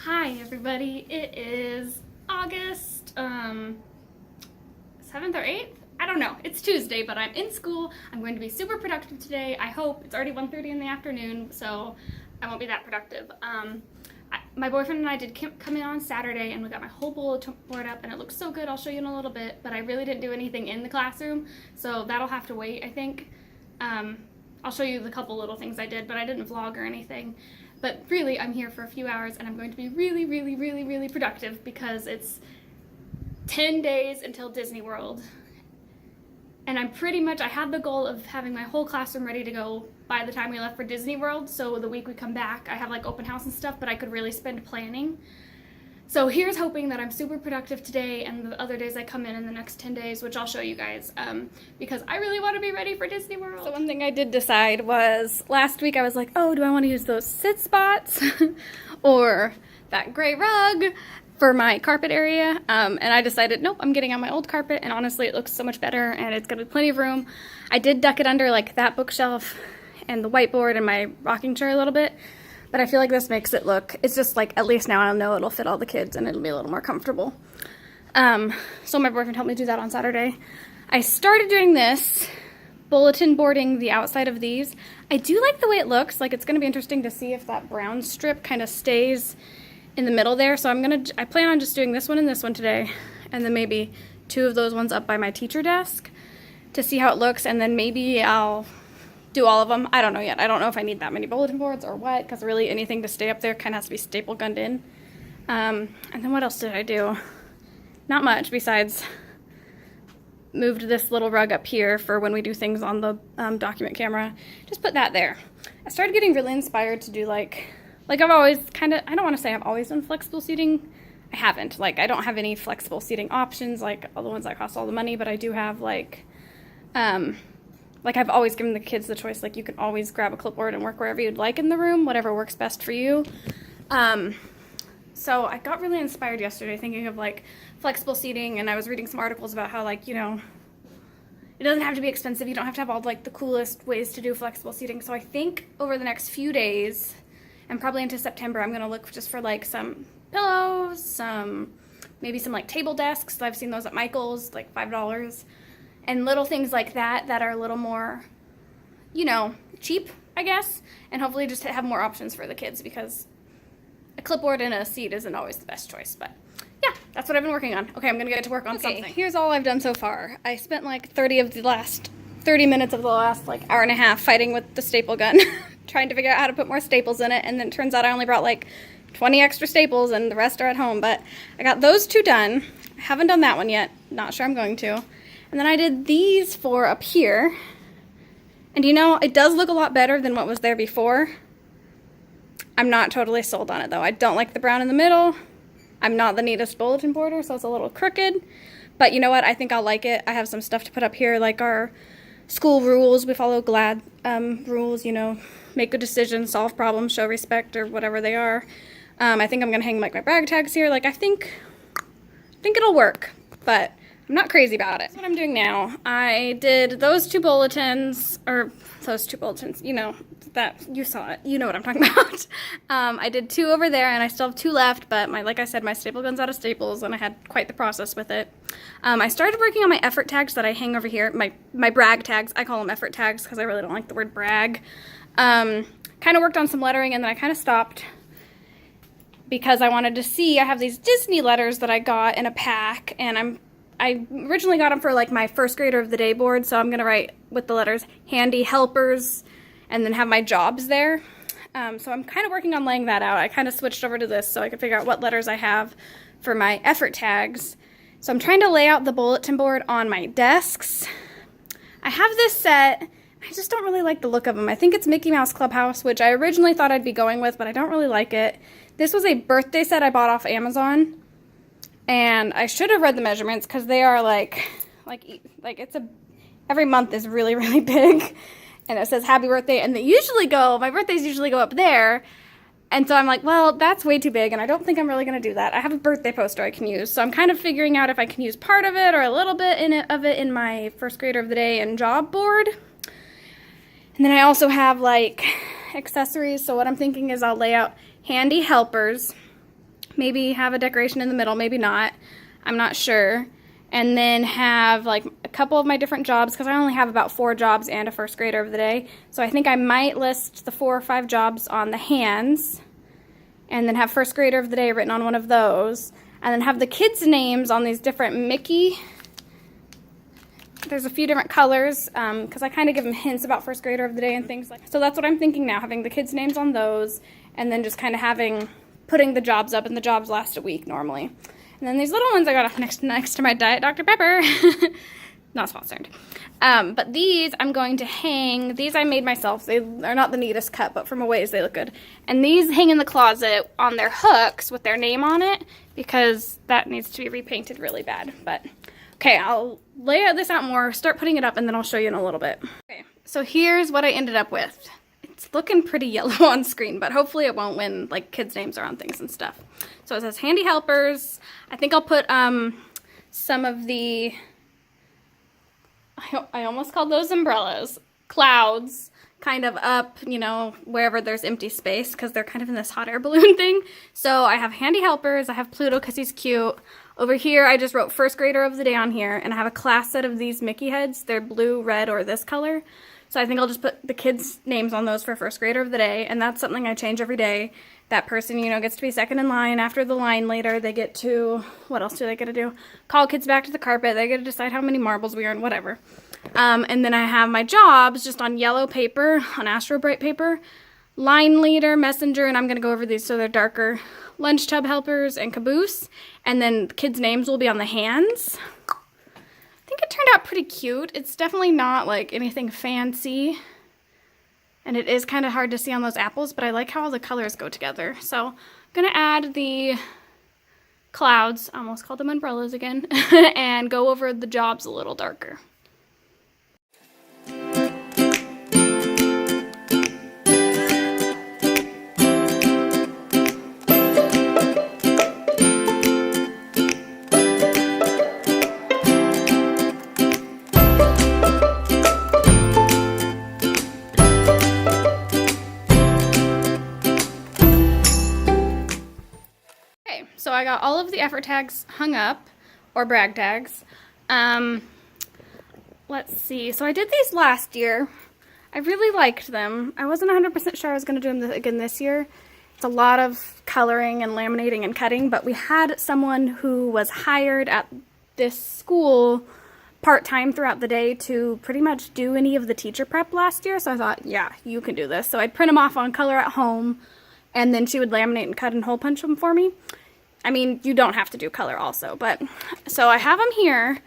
Hi everybody, it is August 7th or 8th? I don't know. It's Tuesday, but I'm in school. I'm going to be super productive today. I hope. It's already 1:30 in the afternoon, so I won't be that productive. My boyfriend and I did come in on Saturday, and we got my whole bulletin board up, and it looks so good. I'll show you in a little bit, but I really didn't do anything in the classroom, so that'll have to wait, I think. I'll show you the couple little things I did, but I didn't vlog or anything. But really, I'm here for a few hours, and I'm going to be really productive because it's 10 days until Disney World. And I had the goal of having my whole classroom ready to go by the time we left for Disney World. So the week we come back, I have like open house and stuff, but I could really spend planning. So here's hoping that I'm super productive today and the other days I come in the next 10 days, which I'll show you guys, because I really want to be ready for Disney World. So one thing I did decide was last week I was like, oh, do I want to use those sit spots or that gray rug for my carpet area? And I decided, nope, I'm getting on my old carpet, and honestly it looks so much better and it's gonna be plenty of room. I did duck it under like that bookshelf and the whiteboard and my rocking chair a little bit, but I feel like this makes it look, it's just like, at least now I'll know it'll fit all the kids and it'll be a little more comfortable. So my boyfriend helped me do that on Saturday. I started doing this, bulletin boarding the outside of these. I do like the way it looks. Like, it's gonna be interesting to see if that brown strip kind of stays in the middle there. So I plan on just doing this one and this one today, and then maybe two of those ones up by my teacher desk to see how it looks, and then maybe I'll do all of them. I don't know yet. I don't know if I need that many bulletin boards or what, because really anything to stay up there kind of has to be staple gunned in. And then what else did I do? Not much, besides moved this little rug up here for when we do things on the document camera. Just put that there. I started getting really inspired to do like I've always I don't want to say I've always done flexible seating. I haven't. Like, I don't have any flexible seating options, like all the ones that cost all the money, but I do have like I've always given the kids the choice, like you can always grab a clipboard and work wherever you'd like in the room, whatever works best for you. So I got really inspired yesterday thinking of like flexible seating, and I was reading some articles about how, like, you know, it doesn't have to be expensive. You don't have to have all like the coolest ways to do flexible seating. So I think over the next few days, and probably into September, I'm gonna look just for like some pillows, maybe some like table desks. I've seen those at Michael's, like $5. And little things like that that are a little more, you know, cheap, I guess. And hopefully just have more options for the kids, because a clipboard and a seat isn't always the best choice. But yeah, that's what I've been working on. Okay, I'm gonna get to work on something. Here's all I've done so far. I spent like 30 minutes of the last like hour and a half fighting with the staple gun, trying to figure out how to put more staples in it. And then it turns out I only brought like 20 extra staples and the rest are at home. But I got those two done. I haven't done that one yet. Not sure I'm going to. And then I did these four up here. And you know, it does look a lot better than what was there before. I'm not totally sold on it though. I don't like the brown in the middle. I'm not the neatest bulletin boarder, so it's a little crooked. But you know what? I think I'll like it. I have some stuff to put up here, like our school rules. We follow GLAD rules, you know, make good decisions, solve problems, show respect, or whatever they are. I think I'm gonna hang like my brag tags here. Like, I think it'll work, but I'm not crazy about it. That's what I'm doing now. I did those two bulletins, you know, that you saw it. You know what I'm talking about. I did two over there, and I still have two left, but like I said, my staple gun's out of staples, and I had quite the process with it. I started working on my effort tags that I hang over here, my brag tags. I call them effort tags because I really don't like the word brag. Kind of worked on some lettering, and then I kind of stopped because I wanted to see. I have these Disney letters that I got in a pack, and I originally got them for like my first grader of the day board, so I'm gonna write with the letters handy helpers and then have my jobs there. So I'm kind of working on laying that out. I kind of switched over to this so I could figure out what letters I have for my effort tags. So I'm trying to lay out the bulletin board on my desks. I have this set. I just don't really like the look of them. I think it's Mickey Mouse Clubhouse, which I originally thought I'd be going with, but I don't really like it. This was a birthday set I bought off Amazon. And I should have read the measurements, because they are like every month is really big, and it says happy birthday, and my birthdays usually go up there, and so I'm like, well, that's way too big, and I don't think I'm really going to do that. I have a birthday poster I can use, so I'm kind of figuring out if I can use part of it or a little bit of it in my first grader of the day and job board. And then I also have like accessories, so what I'm thinking is I'll lay out handy helpers, maybe have a decoration in the middle, maybe not. I'm not sure. And then have like a couple of my different jobs, because I only have about 4 jobs and a first grader of the day. So I think I might list the 4 or 5 jobs on the hands, and then have first grader of the day written on one of those, and then have the kids' names on these different Mickey. There's a few different colors, because I kind of give them hints about first grader of the day and things like that. So that's what I'm thinking now, having the kids' names on those, and then just kind of putting the jobs up, and the jobs last a week normally. And then these little ones I got off next to my Diet Dr. Pepper. Not sponsored. But these I'm going to hang. These I made myself. They are not the neatest cut, but from a ways they look good. And these hang in the closet on their hooks with their name on it, because that needs to be repainted really bad. But okay, I'll lay this out more, start putting it up, and then I'll show you in a little bit. Okay, so here's what I ended up with. It's looking pretty yellow on screen, but hopefully it won't when like kids' names are on things and stuff. So it says handy helpers. I think I'll put some of the, I almost called those umbrellas, clouds, kind of up, you know, wherever there's empty space, because they're kind of in this hot air balloon thing. So I have handy helpers. I have Pluto because he's cute. Over here, I just wrote first grader of the day on here, and I have a class set of these Mickey heads. They're blue, red, or this color. So I think I'll just put the kids' names on those for first grader of the day, and that's something I change every day. That person, you know, gets to be second in line. After the line later, they get to, what else do they get to do? Call kids back to the carpet. They get to decide how many marbles we earn, whatever. And then I have my jobs just on yellow paper, on Astro Bright paper. Line leader, messenger, and I'm going to go over these so they're darker. Lunch tub helpers and caboose. And then the kids' names will be on the hands. I think it turned out pretty cute. It's definitely not like anything fancy. And it is kind of hard to see on those apples, but I like how all the colors go together. So I'm going to add the clouds, I almost called them umbrellas again, and go over the jobs a little darker. So I got all of the effort tags hung up, or brag tags. Let's see. So I did these last year. I really liked them. I wasn't 100% sure I was going to do them again this year. It's a lot of coloring and laminating and cutting, but we had someone who was hired at this school part-time throughout the day to pretty much do any of the teacher prep last year. So I thought, yeah, you can do this. So I'd print them off on color at home, and then she would laminate and cut and hole punch them for me. I mean, you don't have to do color also, but so I have them here.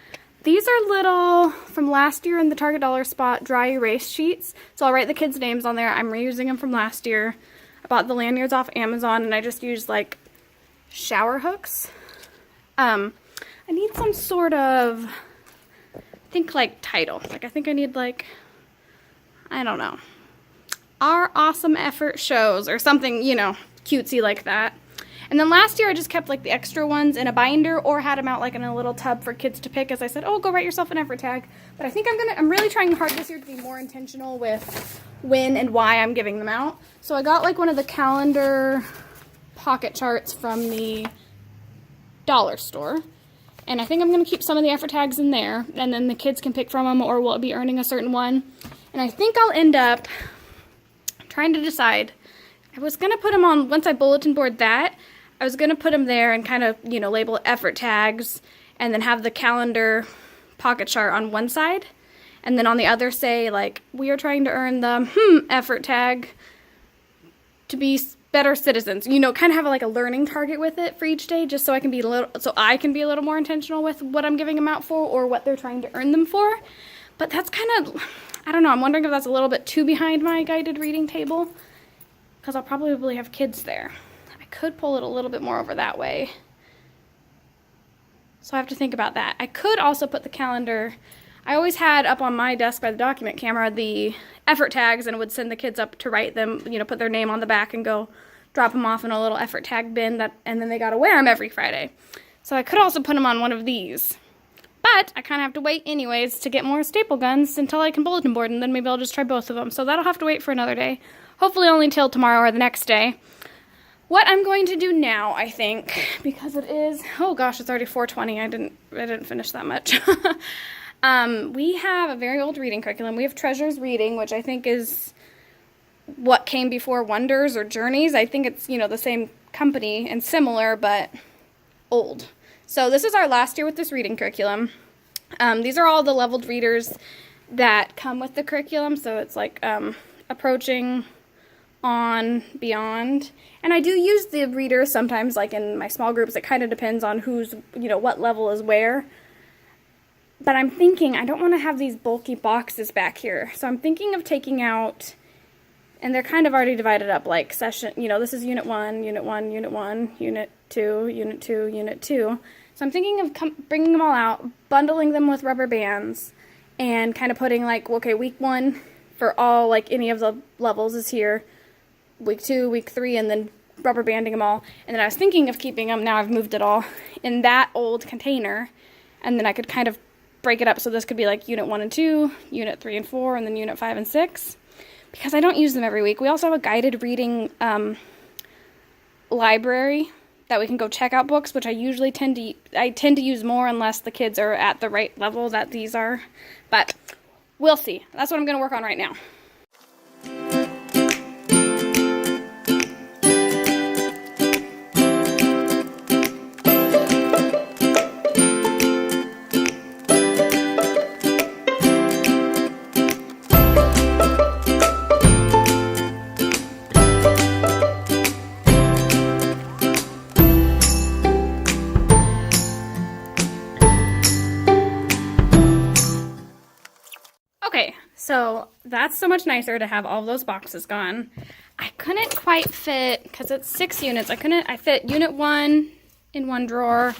These are little, from last year in the Target Dollar Spot, dry erase sheets. So I'll write the kids' names on there. I'm reusing them from last year. I bought the lanyards off Amazon, and I just used like shower hooks. I need some sort of, I think like title. Like I think I need like, I don't know, Our Awesome Effort Shows or something, you know, cutesy like that. And then last year I just kept like the extra ones in a binder or had them out like in a little tub for kids to pick, as I said, oh, go write yourself an effort tag. But I think I'm really trying hard this year to be more intentional with when and why I'm giving them out. So I got like one of the calendar pocket charts from the dollar store. And I think I'm going to keep some of the effort tags in there, and then the kids can pick from them, or we'll be earning a certain one. And I think I'll end up trying to decide. I was going to put them on, once I bulletin board that, I was going to put them there and kind of, you know, label effort tags, and then have the calendar pocket chart on one side, and then on the other say, like, we are trying to earn the effort tag to be better citizens. You know, kind of have like a learning target with it for each day, just so I can be a little more intentional with what I'm giving them out for, or what they're trying to earn them for. But that's kind of, I don't know, I'm wondering if that's a little bit too behind my guided reading table, because I'll probably have kids there. Could pull it a little bit more over that way. So I have to think about that. I could also put the calendar, I always had up on my desk by the document camera the effort tags, and would send the kids up to write them, you know, put their name on the back and go drop them off in a little effort tag bin, and then they got to wear them every Friday. So I could also put them on one of these. But I kind of have to wait anyways to get more staple guns until I can bulletin board, and then maybe I'll just try both of them. So that'll have to wait for another day. Hopefully only till tomorrow or the next day. what I'm going to do now, I think, because it is, oh gosh, it's already 4:20. I didn't finish that much. We have a very old reading curriculum. We have Treasures Reading, which I think is what came before Wonders or Journeys. I think it's, the same company and similar, but old. So this is our last year with this reading curriculum. These are all the leveled readers that come with the curriculum. So it's like approaching, on, beyond. And I do use the readers sometimes, like in my small groups. It kind of depends on who's, what level is where. But I'm thinking I don't want to have these bulky boxes back here. So I'm thinking of taking out, and they're kind of already divided up, like session, this is Unit 1, Unit 1, Unit 1, Unit 2, Unit 2, Unit 2. So I'm thinking of bringing them all out, bundling them with rubber bands, and kind of putting like, okay, week 1 for all, like any of the levels is here, week 2, week 3, and then rubber banding them all. And then I was thinking of keeping them, now I've moved it all, in that old container, and then I could kind of break it up so this could be like Unit 1 and 2, Unit 3 and 4, and then Unit 5 and 6, because I don't use them every week. We also have a guided reading library that we can go check out books, which I tend to use more unless the kids are at the right level that these are, but we'll see. That's what I'm going to work on right now. Okay, so that's so much nicer to have all those boxes gone. I couldn't quite fit, because it's 6 units, I fit Unit 1 in one drawer,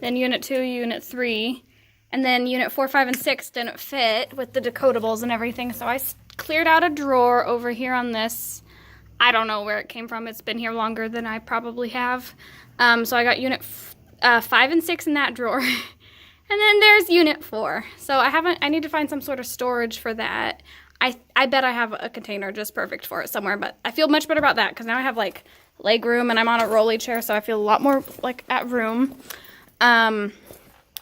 then Unit 2, Unit 3, and then Unit 4, 5, and 6 didn't fit with the decodables and everything, so I cleared out a drawer over here on this. I don't know where it came from. It's been here longer than I probably have. So I got Unit 5 and 6 in that drawer. And then there's Unit 4. So I need to find some sort of storage for that. I bet I have a container just perfect for it somewhere, but I feel much better about that because now I have like leg room and I'm on a rolly chair, so I feel a lot more like at room. Now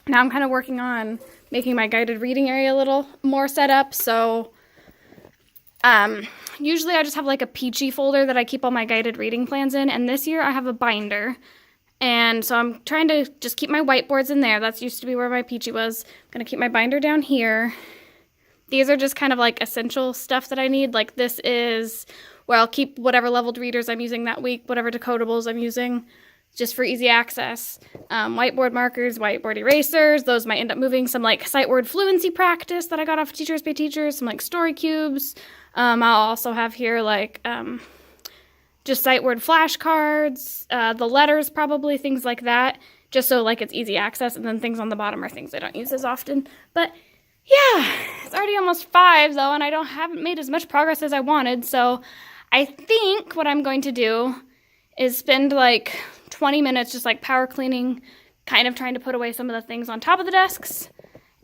I'm kind of working on making my guided reading area a little more set up. So usually I just have like a peachy folder that I keep all my guided reading plans in, and this year I have a binder. And so I'm trying to just keep my whiteboards in there. That's used to be where my peachy was. I'm going to keep my binder down here. These are just kind of like essential stuff that I need. Like this is where I'll keep whatever leveled readers I'm using that week, whatever decodables I'm using, just for easy access. Whiteboard markers, whiteboard erasers. Those might end up moving. Some like sight word fluency practice that I got off Teachers Pay Teachers. Some like story cubes. I'll also have here like just sight word flashcards, the letters probably, things like that, just so like it's easy access, and then things on the bottom are things I don't use as often. But yeah, it's already almost 5 though, and haven't made as much progress as I wanted, so I think what I'm going to do is spend like 20 minutes just like power cleaning, kind of trying to put away some of the things on top of the desks,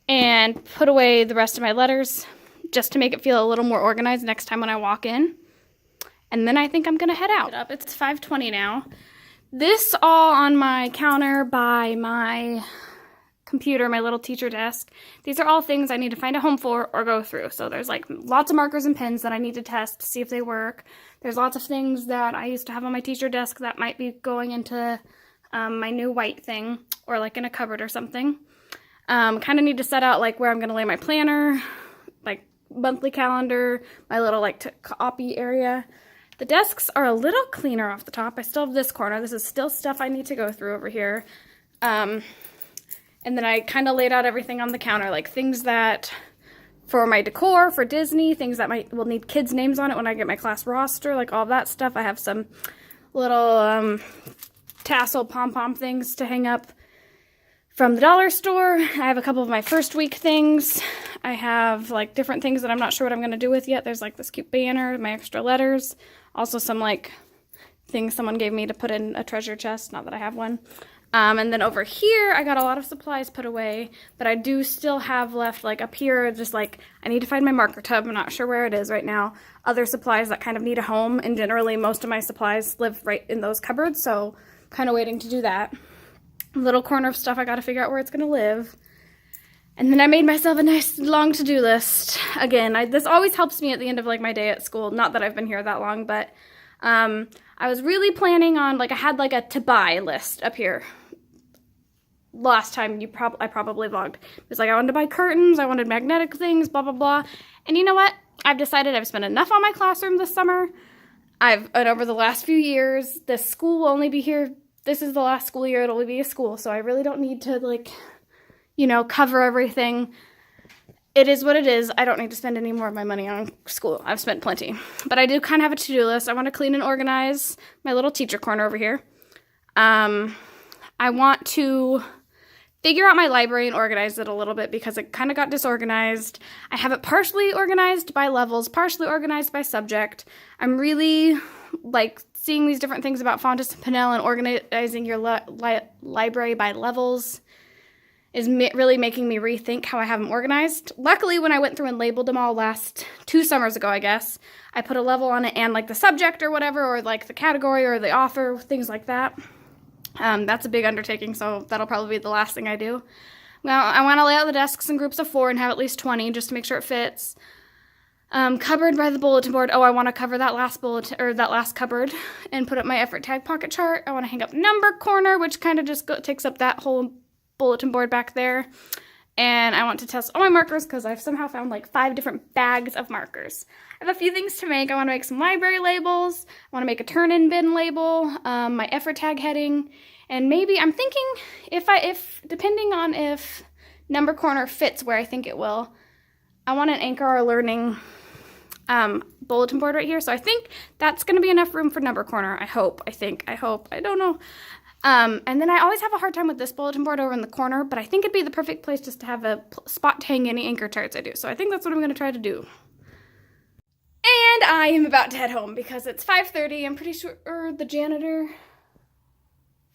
and put away the rest of my letters, just to make it feel a little more organized next time when I walk in. And then I think I'm going to head out. It's 5:20 now. This all on my counter by my computer, my little teacher desk. These are all things I need to find a home for or go through. So there's like lots of markers and pens that I need to test to see if they work. There's lots of things that I used to have on my teacher desk that might be going into my new white thing, or like in a cupboard or something. Kind of need to set out like where I'm going to lay my planner, like monthly calendar, my little like copy area. The desks are a little cleaner off the top. I still have this corner. This is still stuff I need to go through over here. And then I kind of laid out everything on the counter, like things that for my decor, for Disney, things that will need kids' names on it when I get my class roster, like all that stuff. I have some little tassel pom-pom things to hang up from the dollar store. I have a couple of my first week things. I have like different things that I'm not sure what I'm going to do with yet. There's like this cute banner, my extra letters. Also some like things someone gave me to put in a treasure chest, not that I have one. And then over here, I got a lot of supplies put away, but I do still have left, like up here, just like, I need to find my marker tub. I'm not sure where it is right now. Other supplies that kind of need a home, and generally most of my supplies live right in those cupboards, so kind of waiting to do that. Little corner of stuff I got to figure out where it's going to live. And then I made myself a nice long to-do list. Again, this always helps me at the end of like my day at school. Not that I've been here that long, but I was really planning on, like, I had like a to-buy list up here. Last time I probably vlogged. It was like I wanted to buy curtains, I wanted magnetic things, blah, blah, blah. And you know what? I've decided I've spent enough on my classroom this summer. And over the last few years, this school will only be here. This is the last school year it'll be a school, so I really don't need to, like, you know, cover everything. It is what it is. I don't need to spend any more of my money on school. I've spent plenty. But I do kind of have a to-do list. I want to clean and organize my little teacher corner over here. I want to figure out my library and organize it a little bit because it kind of got disorganized. I have it partially organized by levels, partially organized by subject. I'm really, like, seeing these different things about Fountas and Pinnell and organizing your library by levels is really making me rethink how I have them organized. Luckily, when I went through and labeled them all 2 summers ago, I guess, I put a level on it and like the subject or whatever, or like the category or the author, things like that. That's a big undertaking, so that'll probably be the last thing I do. Well, I want to lay out the desks in groups of 4 and have at least 20 just to make sure it fits. Cupboard by the bulletin board. Oh, I want to cover that last that last cupboard and put up my effort tag pocket chart. I want to hang up number corner, which kind of just takes up that whole bulletin board back there. And I want to test all my markers because I've somehow found like 5 different bags of markers. I have a few things to make. I want to make some library labels. I want to make a turn-in bin label, my effort tag heading, and maybe I'm thinking if depending on if number corner fits where I think it will, I want to anchor our learning bulletin board right here. So I think that's going to be enough room for number corner. I hope. I don't know. And then I always have a hard time with this bulletin board over in the corner, but I think it'd be the perfect place just to have a spot to hang any anchor charts I do. So I think that's what I'm going to try to do. And I am about to head home because it's 5:30. I'm pretty sure the janitor,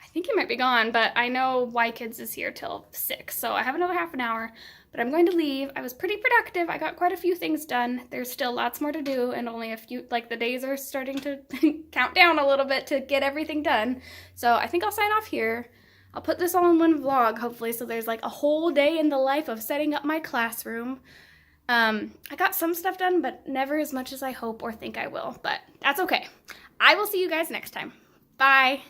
I think he might be gone, but I know Y Kids is here till 6. So I have another half an hour, but I'm going to leave. I was pretty productive. I got quite a few things done. There's still lots more to do and only a few, like the days are starting to count down a little bit to get everything done. So I think I'll sign off here. I'll put this all in one vlog, hopefully, so there's like a whole day in the life of setting up my classroom. I got some stuff done, but never as much as I hope or think I will, but that's okay. I will see you guys next time. Bye.